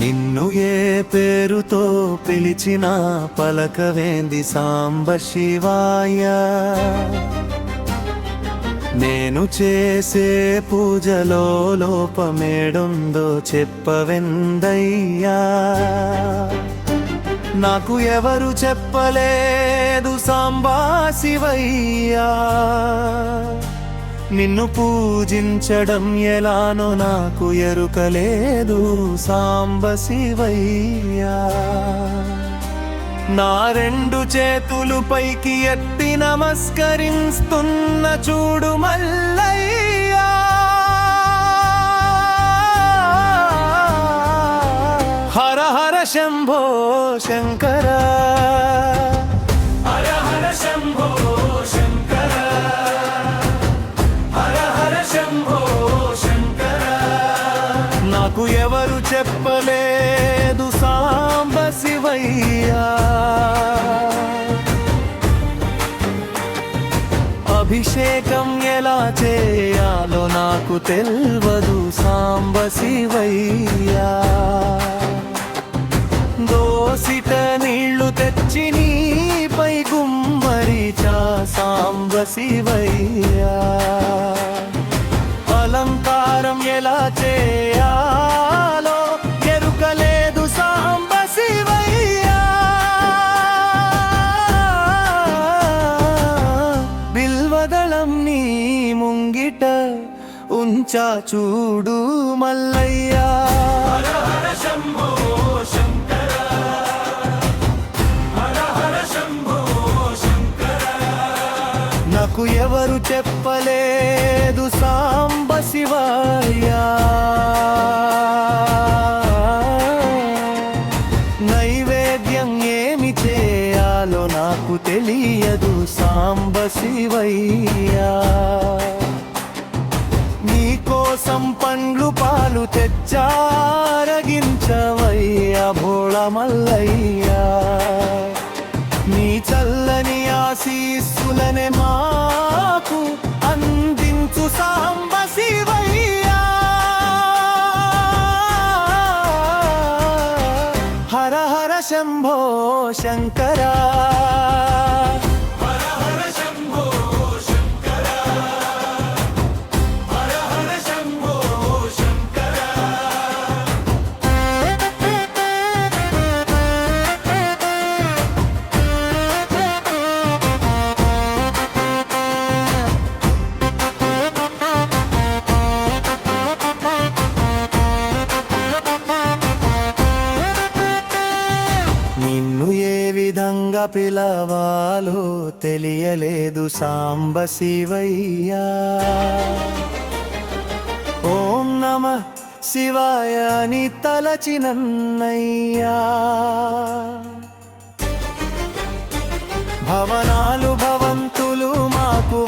నిన్ను ఏ పేరుతో పిలిచినా పలకవేంది సాంబ శివాయ. నేను చేసే పూజలో లోపమేడుందో చెప్పవెందయ్యా. నాకు ఎవరు చెప్పలేదు సాంబా శివయ్యా. నిన్ను పూజించడం ఎలానో నాకు ఎరుకలేదు సాంబ శివయ్యా. నా రెండు చేతులు పైకి ఎత్తి నమస్కరిస్తున్న చూడు మల్లయ్యా. హర హర శంభో శంకర, హర హర శంభో శంకర, హర హర శంభో శంకర. నాకు ఎవరు చెప్పలేదు సాంబ శివయ్యా. అభిషేకం ఎలా చేయాలో నాకు తెల్వదు సాంబ శివయ్యా. దోసిట నీళ్లు తెచ్చి నీపై గుమ్మరిచా సాంబ శివయ్యా. అలంకారం ఎలా చేయాలో ఎరుకలేదు సాంబ శివయ్యా. బిల్వదళం నీ ముంగిట ఉంచా చూడు మల్లయ్యా. హర హర శంభో శంకర, హర హర శంభో శంకర. నాకు ఎవరు చెప్పలేదు సాంబ శివయ్యా. నైవేద్యం ఏమి చేయాలో నాకు తెలియదు సాంబ శివయ్యా. నీకోసం పండ్లు పాలు తెచ్చారగించవయ్యా భోళ మల్లయ్యా. నీ చల్లని ఆశీస్సులనే మాకు అందించు సాంబ శివయ్యా. హర హర శంభో శంకర, హర హర శంభో శంకర, హర హర శంభో శంకర. నిన్ను ఏ విధంగా పిలవాలో తెలియలేదు సాంబ శివయ్యా. ఓం నమః శివాయ అని తలచినన్నయ్యా. భవనాలు భవంతులు మాకు